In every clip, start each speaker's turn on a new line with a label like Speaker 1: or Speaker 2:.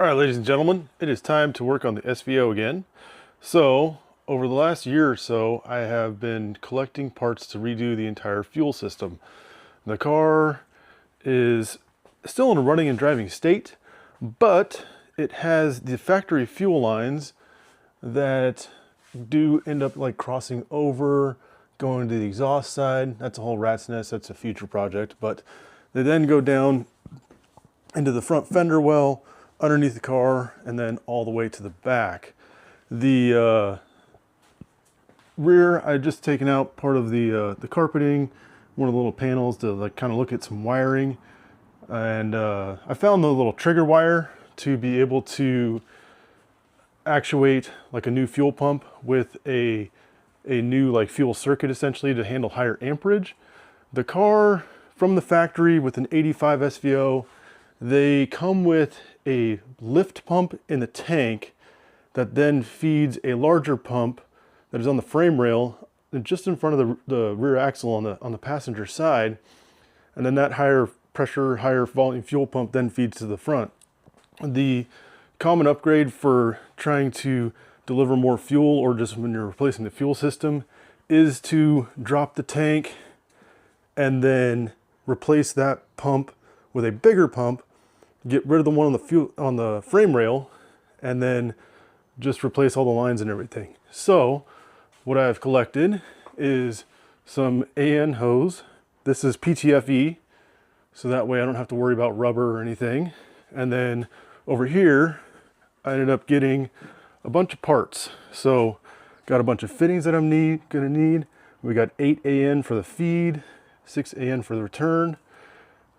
Speaker 1: All right, ladies and gentlemen, it is time to work on the SVO again. So, over the last year or so, I have been collecting parts to redo the entire fuel system. The car is still in a running and driving state, but it has the factory fuel lines that do end up like crossing over, going to the exhaust side. That's a whole rat's nest. That's a future project, but they then go down into the front fender well, underneath the car, and then all the way to the back. The rear, I just taken out part of the carpeting, one of the little panels to like kind of look at some wiring, and I found the little trigger wire to be able to actuate like a new fuel pump with a new like fuel circuit essentially to handle higher amperage. The car from the factory with an 85 SVO, they come with a lift pump in the tank that then feeds a larger pump that is on the frame rail and just in front of the rear axle on the passenger side. And then that higher pressure, higher volume fuel pump then feeds to the front. The common upgrade for trying to deliver more fuel, or just when you're replacing the fuel system, is to drop the tank and then replace that pump with a bigger pump, get rid of the one on the frame rail, and then just replace all the lines and everything. So what I've collected is some AN hose. This is PTFE, so that way I don't have to worry about rubber or anything. And then over here, I ended up getting a bunch of parts. So got a bunch of fittings that I'm gonna need. We got 8 AN for the feed, 6 AN for the return.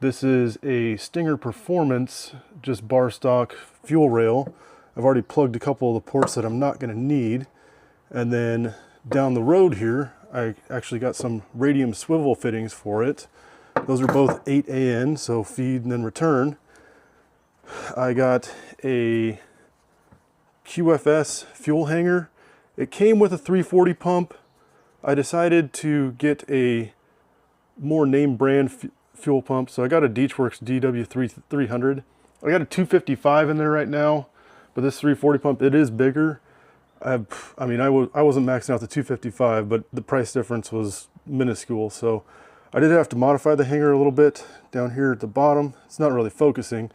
Speaker 1: This is a Stinger Performance, just bar stock fuel rail. I've already plugged a couple of the ports that I'm not gonna need. And then down the road here, I actually got some radium swivel fittings for it. Those are both 8 AN, so feed and then return. I got a QFS fuel hanger. It came with a 340 pump. I decided to get a more name brand fuel pump, so I got a Deechworks DW300. I got a 255 in there right now, but this 340 pump, it is bigger. I wasn't maxing out the 255, but the price difference was minuscule, so I did have to modify the hanger a little bit down here at the bottom. It's not really focusing,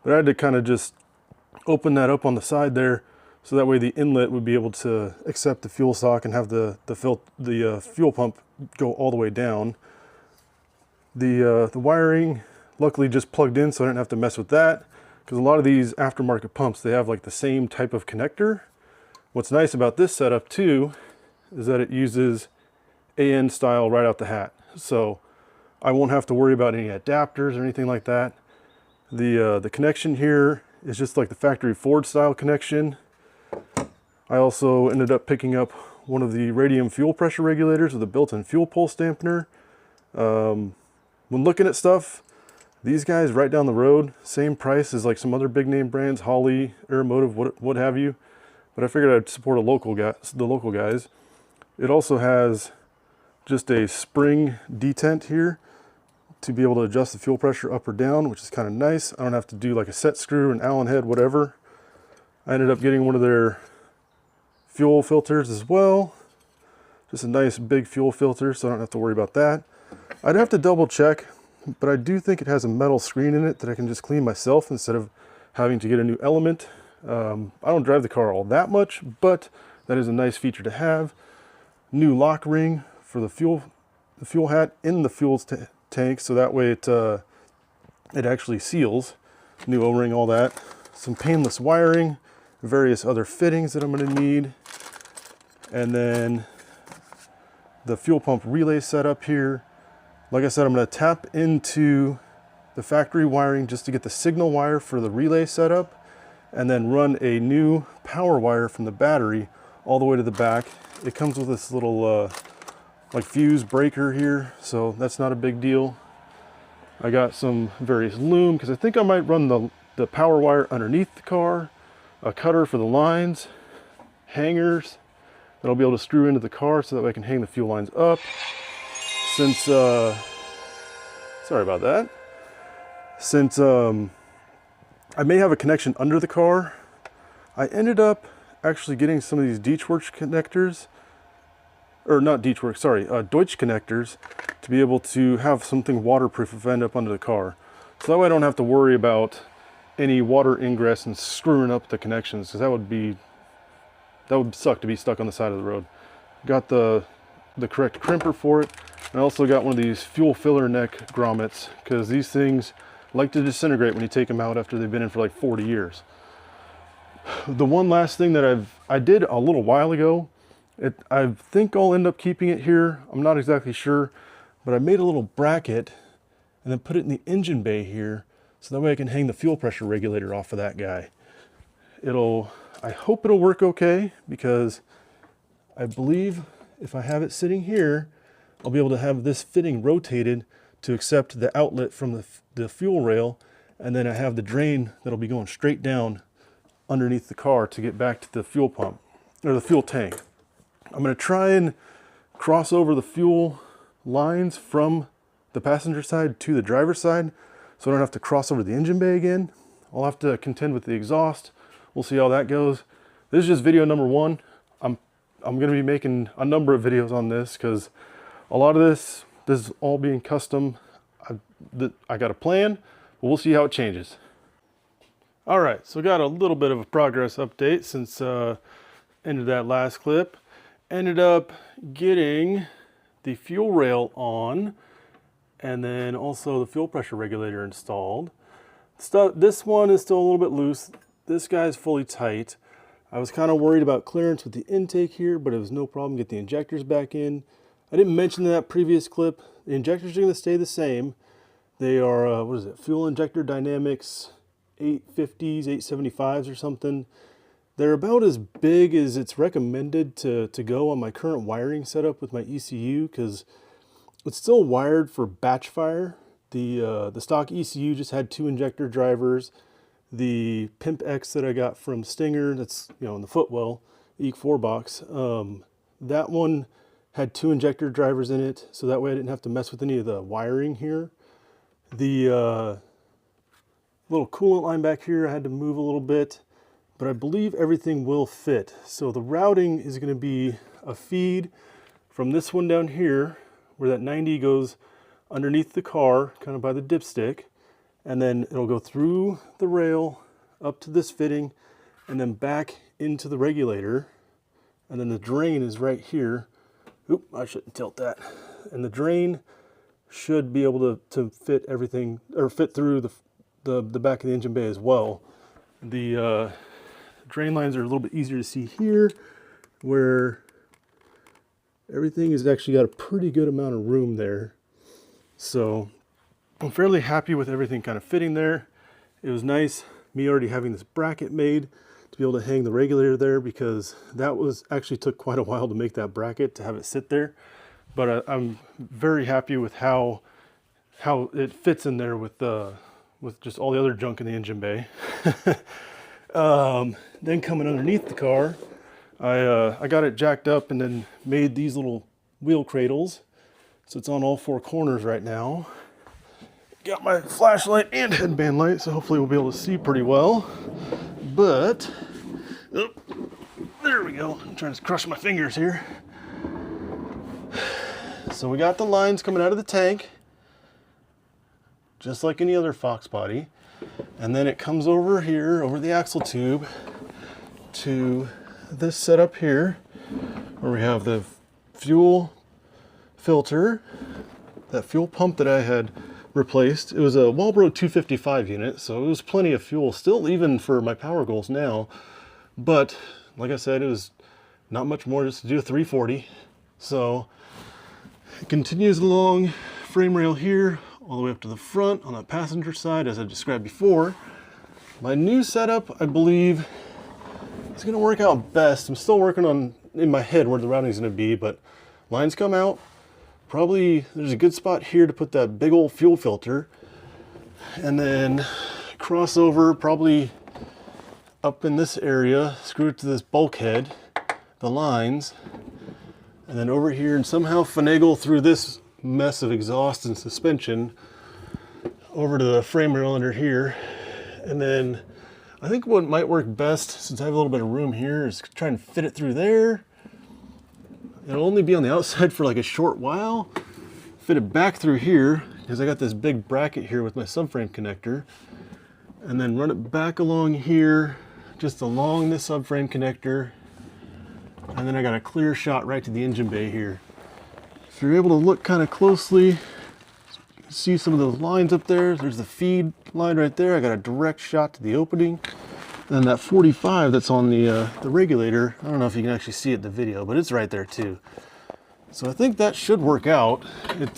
Speaker 1: but I had to kind of just open that up on the side there, so that way the inlet would be able to accept the fuel stock and have the fuel pump go all the way down. The wiring, luckily just plugged in, so I didn't have to mess with that, because a lot of these aftermarket pumps, they have like the same type of connector. What's nice about this setup too is that it uses AN style right out the hat, so I won't have to worry about any adapters or anything like that. The connection here is just like the factory Ford style connection. I also ended up picking up one of the radium fuel pressure regulators with a built-in fuel pulse dampener. When looking at stuff, these guys right down the road, same price as like some other big name brands, Holley, Aeromotive, what have you. But I figured I'd support the local guys. It also has just a spring detent here to be able to adjust the fuel pressure up or down, which is kind of nice. I don't have to do like a set screw, an Allen head, whatever. I ended up getting one of their fuel filters as well. Just a nice big fuel filter, so I don't have to worry about that. I'd have to double check, but I do think it has a metal screen in it that I can just clean myself instead of having to get a new element. I don't drive the car all that much, but that is a nice feature to have. New lock ring for the fuel hat in the fuel tank, so that way it actually seals. New O-ring, all that. Some painless wiring, various other fittings that I'm going to need, and then the fuel pump relay setup here. Like I said, I'm going to tap into the factory wiring just to get the signal wire for the relay setup, and then run a new power wire from the battery all the way to the back. It comes with this little like fuse breaker here, so that's not a big deal. I got some various loom because I think I might run the power wire underneath the car, a cutter for the lines, hangers that I'll be able to screw into the car so that way I can hang the fuel lines up. Since, sorry about that. Since I may have a connection under the car. I ended up actually getting some of these Deutsch connectors, or not Deutsch, sorry, Deutsch connectors, to be able to have something waterproof if I end up under the car. So that way I don't have to worry about any water ingress and screwing up the connections, because that would suck to be stuck on the side of the road. Got the correct crimper for it. And I also got one of these fuel filler neck grommets, because these things like to disintegrate when you take them out after they've been in for like 40 years. The one last thing that I did a little while ago, I think I'll end up keeping it here. I'm not exactly sure, but I made a little bracket and then put it in the engine bay here, so that way I can hang the fuel pressure regulator off of that guy. I hope it'll work okay, because I believe if I have it sitting here, I'll be able to have this fitting rotated to accept the outlet from the fuel rail, and then I have the drain that'll be going straight down underneath the car to get back to the fuel pump, or the fuel tank. I'm going to try and cross over the fuel lines from the passenger side to the driver's side, so I don't have to cross over the engine bay again. I'll have to contend with the exhaust. We'll see how that goes. This is just video number 1. I'm going to be making a number of videos on this, because a lot of this is all being custom. I got a plan, but we'll see how it changes. All right, so got a little bit of a progress update since end of that last clip. Ended up getting the fuel rail on, and then also the fuel pressure regulator installed. This one is still a little bit loose. This guy's fully tight. I was kind of worried about clearance with the intake here, but it was no problem. Get the injectors back in. I didn't mention in that previous clip, the injectors are going to stay the same. They are, what is it, Fuel Injector Dynamics 850s, 875s or something. They're about as big as it's recommended to go on my current wiring setup with my ECU, because it's still wired for batch fire. The stock ECU just had 2 injector drivers. The Pimp X that I got from Stinger, that's, you know, in the footwell, the EEC4 box, that one had 2 injector drivers in it, so that way I didn't have to mess with any of the wiring here. The little coolant line back here I had to move a little bit, but I believe everything will fit. So the routing is going to be a feed from this one down here, where that 90 goes underneath the car, kind of by the dipstick, and then it'll go through the rail up to this fitting, and then back into the regulator, and then the drain is right here. Oop, I shouldn't tilt that. And the drain should be able to fit everything, or fit through the back of the engine bay as well. The drain lines are a little bit easier to see here, where everything has actually got a pretty good amount of room there. So I'm fairly happy with everything kind of fitting there. It was nice, me already having this bracket made to be able to hang the regulator there, because that was actually took quite a while to make that bracket to have it sit there. But I'm very happy with how it fits in there with just all the other junk in the engine bay. Then coming underneath the car, I got it jacked up and then made these little wheel cradles. So it's on all 4 corners right now. Got my flashlight and headband light, so hopefully we'll be able to see pretty well. But, oh, there we go. I'm trying to crush my fingers here. So we got the lines coming out of the tank, just like any other Fox body. And then it comes over here, over the axle tube, to this setup here, where we have the fuel filter, that fuel pump that I had replaced. It was a Walbro 255 unit, so it was plenty of fuel, still even for my power goals now. But like I said, it was not much more just to do a 340. So it continues along frame rail here, all the way up to the front on the passenger side, as I described before. My new setup, I believe, is going to work out best. I'm still working on, in my head, where the routing is going to be, but lines come out. Probably there's a good spot here to put that big old fuel filter, and then cross over probably up in this area, screw it to this bulkhead, the lines, and then over here and somehow finagle through this mess of exhaust and suspension over to the frame rail under here, And then I think what might work best, since I have a little bit of room here, is try and fit it through there. It'll only be on the outside for like a short while. Fit it back through here, because I got this big bracket here with my subframe connector. And then run it back along here, just along the subframe connector. And then I got a clear shot right to the engine bay here. If you're able to look kind of closely, you can see some of those lines up there. There's the feed line right there. I got a direct shot to the opening. And that 45 that's on the regulator, I don't know if you can actually see it in the video, but it's right there too. So I think that should work out. It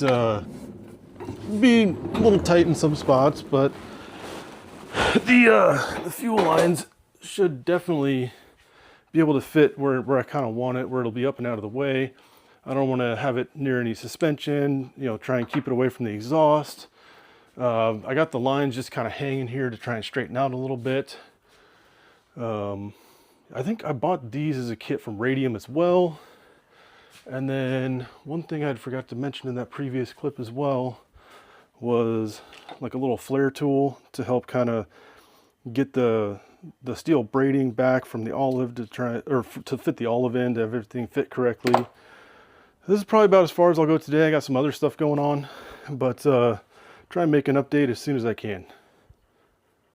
Speaker 1: be a little tight in some spots, but the fuel lines should definitely be able to fit where I kind of want it, where it'll be up and out of the way. I don't want to have it near any suspension, you know, try and keep it away from the exhaust. I got the lines just kind of hanging here to try and straighten out a little bit. I think I bought these as a kit from Radium as well. And then one thing I forgot to mention in that previous clip as well was like a little flare tool to help kind of get the steel braiding back from the olive to to fit the olive end, to have everything fit correctly. This is probably about as far as I'll go today. I got some other stuff going on, but try and make an update as soon as I can.